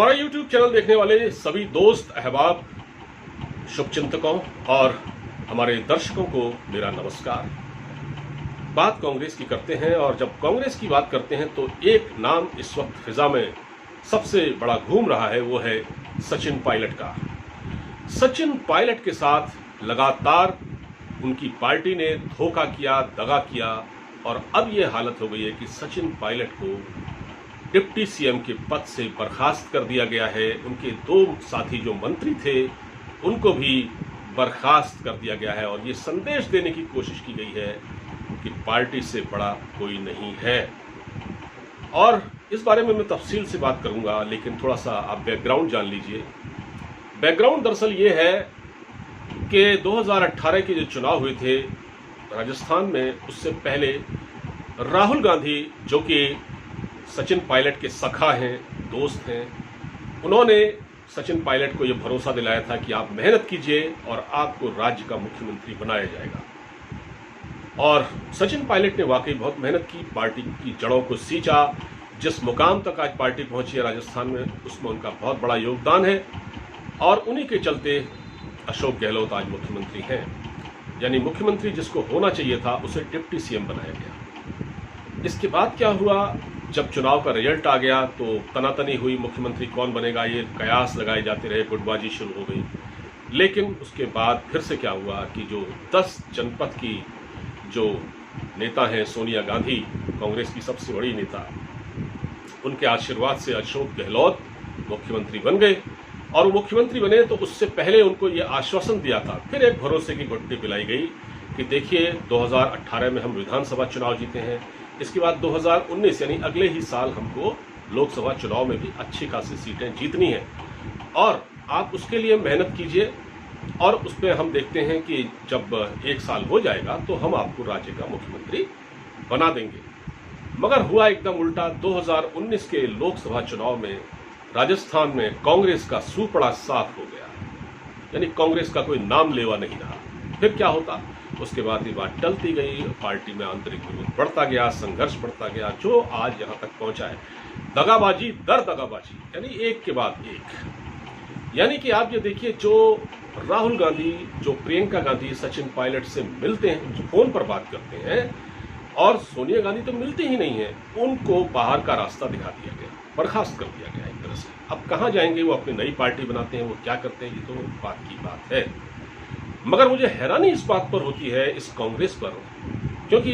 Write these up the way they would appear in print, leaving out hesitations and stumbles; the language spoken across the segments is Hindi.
हमारा YouTube चैनल देखने वाले सभी दोस्त अहबाब, शुभचिंतकों और हमारे दर्शकों को मेरा नमस्कार। बात कांग्रेस की करते हैं और जब कांग्रेस की बात करते हैं तो एक नाम इस वक्त फिजा में सबसे बड़ा घूम रहा है, वो है सचिन पायलट का। सचिन पायलट के साथ लगातार उनकी पार्टी ने धोखा किया, दगा किया और अब ये हालत हो गई है कि सचिन पायलट को डिप्टी सीएम के पद से बर्खास्त कर दिया गया है। उनके दो साथी जो मंत्री थे उनको भी बर्खास्त कर दिया गया है और ये संदेश देने की कोशिश की गई है कि पार्टी से बड़ा कोई नहीं है। और इस बारे में मैं तफसील से बात करूंगा, लेकिन थोड़ा सा आप बैकग्राउंड जान लीजिए। बैकग्राउंड दरअसल ये है कि 2018 के जो चुनाव हुए थे राजस्थान में, उससे पहले राहुल गांधी जो कि सचिन पायलट के सखा हैं, दोस्त हैं, उन्होंने सचिन पायलट को यह भरोसा दिलाया था कि आप मेहनत कीजिए और आपको राज्य का मुख्यमंत्री बनाया जाएगा। और सचिन पायलट ने वाकई बहुत मेहनत की, पार्टी की जड़ों को सींचा। जिस मुकाम तक आज पार्टी पहुंची है राजस्थान में, उसमें उनका बहुत बड़ा योगदान है और उन्हीं के चलते अशोक गहलोत आज मुख्यमंत्री हैं। यानी मुख्यमंत्री जिसको होना चाहिए था उसे डिप्टी सीएम बनाया गया। इसके बाद क्या हुआ, जब चुनाव का रिजल्ट आ गया तो तनातनी हुई, मुख्यमंत्री कौन बनेगा, ये कयास लगाए जाते रहे, गुटबाजी शुरू हो गई। लेकिन उसके बाद फिर से क्या हुआ कि जो 10 जनपद की जो नेता हैं, सोनिया गांधी कांग्रेस की सबसे बड़ी नेता, उनके आशीर्वाद से अशोक गहलोत मुख्यमंत्री बन गए। और वो मुख्यमंत्री बने तो उससे पहले उनको ये आश्वासन दिया था, फिर एक भरोसे की घुट्टी पिलाई गई कि देखिए 2018 में हम विधानसभा चुनाव जीते हैं, इसके बाद 2019 यानी अगले ही साल हमको लोकसभा चुनाव में भी अच्छी खासी सीटें जीतनी है और आप उसके लिए मेहनत कीजिए और उस पर हम देखते हैं कि जब 1 साल हो जाएगा तो हम आपको राज्य का मुख्यमंत्री बना देंगे। मगर हुआ एकदम उल्टा। 2019 के लोकसभा चुनाव में राजस्थान में कांग्रेस का सूपड़ा साफ हो गया, यानी कांग्रेस का कोई नाम लेवा नहीं रहा। फिर क्या होता, उसके बाद ये बात टलती गई, पार्टी में आंतरिक विरोध बढ़ता गया, संघर्ष बढ़ता गया, जो आज यहाँ तक पहुंचा है। दगाबाजी दर दगाबाजी, यानी एक के बाद एक। यानी कि आप ये देखिए, जो राहुल गांधी, जो प्रियंका गांधी सचिन पायलट से मिलते हैं, जो फोन पर बात करते हैं, और सोनिया गांधी तो मिलते ही नहीं है, उनको बाहर का रास्ता दिखा दिया गया, बर्खास्त कर दिया गया एक तरह से। अब कहाँ जाएंगे वो, अपनी नई पार्टी बनाते हैं, वो क्या करते हैं, ये तो बात की बात है। मगर मुझे हैरानी इस बात पर होती है, इस कांग्रेस पर, क्योंकि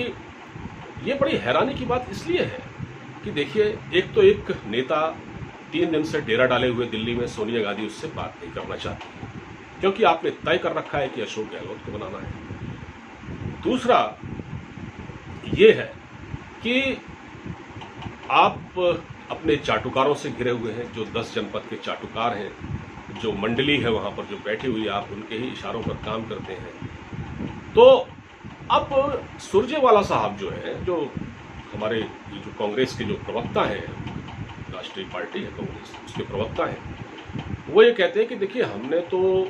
ये बड़ी हैरानी की बात इसलिए है कि देखिए, एक तो एक नेता 3 दिन से डेरा डाले हुए दिल्ली में, सोनिया गांधी उससे बात नहीं करना चाहती क्योंकि आपने तय कर रखा है कि अशोक गहलोत को बनाना है। दूसरा ये है कि आप अपने चाटुकारों से घिरे हुए हैं, जो 10 जनपद के चाटुकार हैं, जो मंडली है वहां पर जो बैठी हुई है, आप उनके ही इशारों पर काम करते हैं। तो अब सुरजेवाला साहब जो है, जो हमारे जो कांग्रेस के जो प्रवक्ता हैं, राष्ट्रीय पार्टी है कांग्रेस, उसके प्रवक्ता हैं, वो ये कहते हैं कि देखिए, हमने तो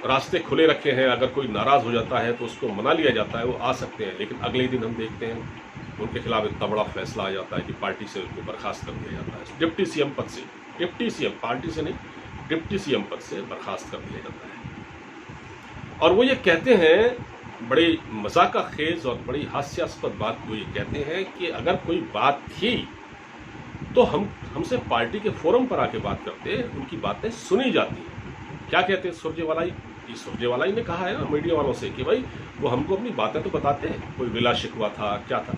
रास्ते खुले रखे हैं, अगर कोई नाराज हो जाता है तो उसको मना लिया जाता है, वो आ सकते हैं। लेकिन अगले दिन हम देखते हैं उनके खिलाफ इतना बड़ा फैसला आ जाता है कि पार्टी से उनको बर्खास्त कर दिया जाता है, डिप्टी सीएम पद से। डिप्टी सीएम, पार्टी से नहीं, डिप्टी सीएम पद से बर्खास्त कर दिया जाता है। और वो ये कहते हैं, बड़ी मजाका खेज और बड़ी हास्यास्पद बात वो ये कहते हैं कि अगर कोई बात थी तो हमसे पार्टी के फोरम पर आके बात करते, उनकी बातें सुनी जाती हैं। क्या कहते हैं सुरजेवाला ही ने कहा है ना मीडिया वालों से कि भाई वो हमको अपनी बातें तो बताते हैं, कोई विला शिकवा था, क्या था।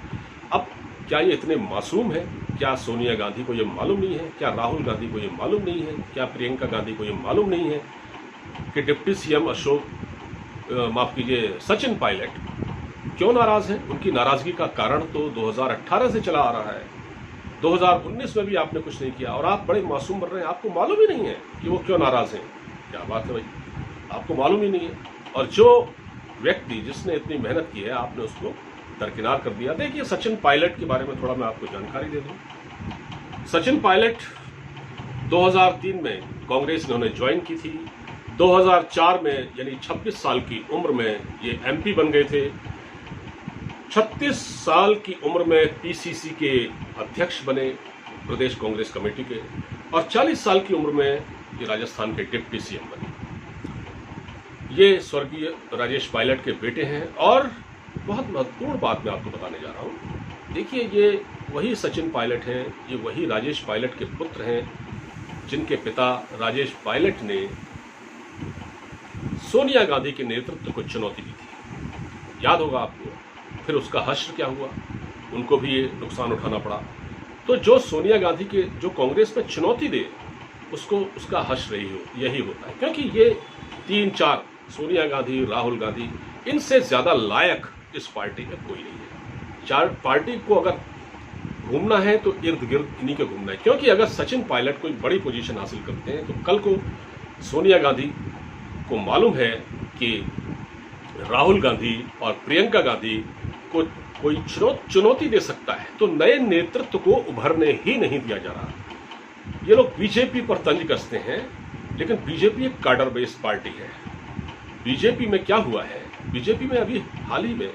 अब क्या ये इतने मासूम है? क्या सोनिया गांधी को ये मालूम नहीं है? क्या राहुल गांधी को ये मालूम नहीं है? क्या प्रियंका गांधी को ये मालूम नहीं है कि डिप्टी सीएम माफ कीजिए, सचिन पायलट क्यों नाराज हैं? उनकी नाराजगी का कारण तो 2018 से चला आ रहा है। 2019 में भी आपने कुछ नहीं किया और आप बड़े मासूम बन रहे हैं, आपको मालूम ही नहीं है कि वो क्यों नाराज हैं। क्या बात है भाई, आपको मालूम ही नहीं है। और जो व्यक्ति जिसने इतनी मेहनत की है, आपने उसको दरकिनार कर दिया। देखिए, सचिन पायलट के बारे में थोड़ा मैं आपको जानकारी दे दूं। सचिन पायलट 2003 में कांग्रेस ने उन्हें ज्वाइन की थी। 2004 में, यानी 26 साल की उम्र में ये एमपी बन गए थे। 36 साल की उम्र में पीसीसी के अध्यक्ष बने, प्रदेश कांग्रेस कमेटी के। और 40 साल की उम्र में ये राजस्थान के डिप्टी सीएम बने। ये स्वर्गीय राजेश पायलट के बेटे हैं और बहुत महत्वपूर्ण बात मैं आपको बताने जा रहा हूँ। देखिए, ये वही सचिन पायलट हैं, ये वही राजेश पायलट के पुत्र हैं जिनके पिता राजेश पायलट ने सोनिया गांधी के नेतृत्व को चुनौती दी थी। याद होगा आपको, फिर उसका हश्र क्या हुआ, उनको भी ये नुकसान उठाना पड़ा। तो जो सोनिया गांधी के जो कांग्रेस में चुनौती दे, उसको उसका हश्र यही होता है, क्योंकि ये 3-4 सोनिया गांधी, राहुल गांधी, इनसे ज्यादा लायक इस पार्टी में कोई नहीं है। चार पार्टी को अगर घूमना है तो इर्द गिर्द इन्हीं के घूमना है, क्योंकि अगर सचिन पायलट कोई बड़ी पोजीशन हासिल करते हैं तो कल को सोनिया गांधी को मालूम है कि राहुल गांधी और प्रियंका गांधी को कोई चुनौती दे सकता है, तो नए नेतृत्व को उभरने ही नहीं दिया जा रहा। ये लोग बीजेपी पर तंज कसते हैं, लेकिन बीजेपी एक कार्डर बेस्ड पार्टी है। बीजेपी में क्या हुआ है, बीजेपी में अभी हाल ही में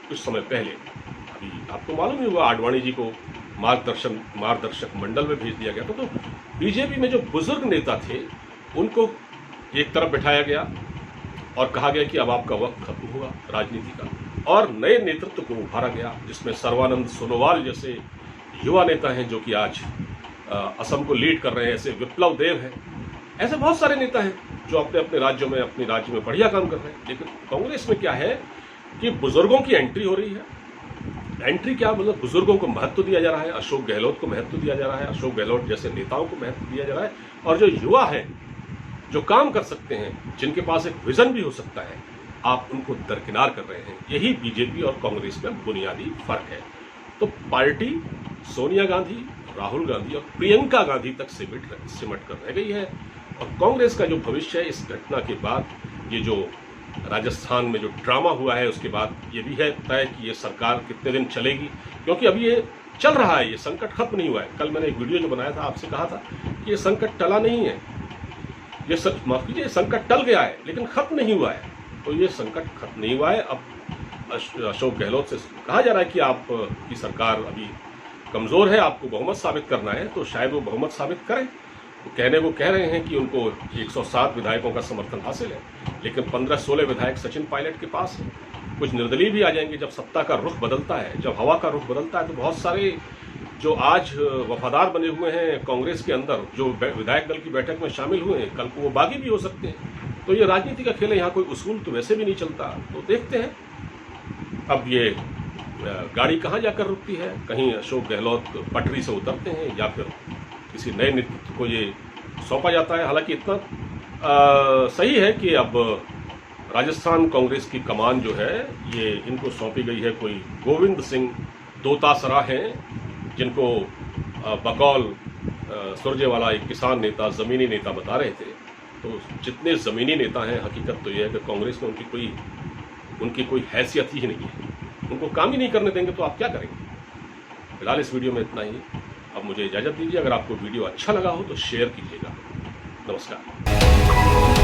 कुछ समय पहले, अभी आपको मालूम ही हुआ, आडवाणी जी को मार्गदर्शक मंडल में भेज दिया गया था। तो बीजेपी में जो बुजुर्ग नेता थे उनको एक तरफ बिठाया गया और कहा गया कि अब आपका वक्त खत्म हुआ राजनीति का, और नए नेतृत्व को उभारा गया, जिसमें सर्बानंद सोनोवाल जैसे युवा नेता हैं जो कि आज असम को लीड कर रहे हैं, ऐसे विप्लव देव हैं, ऐसे बहुत सारे नेता हैं जो अपने अपने राज्यों में बढ़िया काम कर रहे हैं। लेकिन कांग्रेस में क्या है कि बुजुर्गों की एंट्री हो रही है। एंट्री क्या मतलब, बुजुर्गों को महत्व दिया जा रहा है, अशोक गहलोत को महत्व दिया जा रहा है, अशोक गहलोत जैसे नेताओं को महत्व दिया जा रहा है, और जो युवा हैं, जो काम कर सकते हैं, जिनके पास एक विजन भी हो सकता है, आप उनको दरकिनार कर रहे हैं। यही बीजेपी और कांग्रेस में बुनियादी फर्क है। तो पार्टी सोनिया गांधी, राहुल गांधी और प्रियंका गांधी तक सिमट कर रह गई है, और कांग्रेस का जो भविष्य है इस घटना के बाद, ये जो राजस्थान में जो ड्रामा हुआ है उसके बाद, ये भी है तय कि ये सरकार कितने दिन चलेगी, क्योंकि अभी ये चल रहा है, ये संकट खत्म नहीं हुआ है। कल मैंने एक वीडियो जो बनाया था, आपसे कहा था कि ये संकट टला नहीं है, ये माफ कीजिए, संकट टल गया है लेकिन खत्म नहीं हुआ है। तो ये संकट खत्म नहीं हुआ है। अब अशोक गहलोत से कहा जा रहा है कि आपकी सरकार अभी कमजोर है, आपको बहुमत साबित करना है, तो शायद वो बहुमत साबित करें। वो कहने को कह रहे हैं कि उनको 107 विधायकों का समर्थन हासिल है, लेकिन 15-16 विधायक सचिन पायलट के पास है। कुछ निर्दलीय भी आ जाएंगे। जब सत्ता का रुख बदलता है, जब हवा का रुख बदलता है, तो बहुत सारे जो आज वफादार बने हुए हैं कांग्रेस के अंदर, जो विधायक दल की बैठक में शामिल हुए हैं, कल को वो बागी भी हो सकते हैं। तो ये राजनीति का खेल है, यहाँ कोई उसूल तो वैसे भी नहीं चलता। तो देखते हैं अब ये गाड़ी कहाँ जाकर रुकती है। कहीं अशोक गहलोत पटरी से उतरते हैं या फिर किसी नए नेतृत्व को ये सौंपा जाता है। हालांकि इतना सही है कि अब राजस्थान कांग्रेस की कमान जो है ये इनको सौंपी गई है। कोई गोविंद सिंह दोतासरा हैं, जिनको बकौल सुरजेवाला एक किसान नेता, ज़मीनी नेता बता रहे थे। तो जितने ज़मीनी नेता हैं, हकीकत तो यह है कि कांग्रेस में उनकी कोई हैसियत ही नहीं है। उनको काम ही नहीं करने देंगे तो आप क्या करेंगे। फिलहाल इस वीडियो में इतना ही। अब मुझे इजाज़त दीजिए। अगर आपको वीडियो अच्छा लगा हो तो शेयर कीजिएगा। नमस्कार।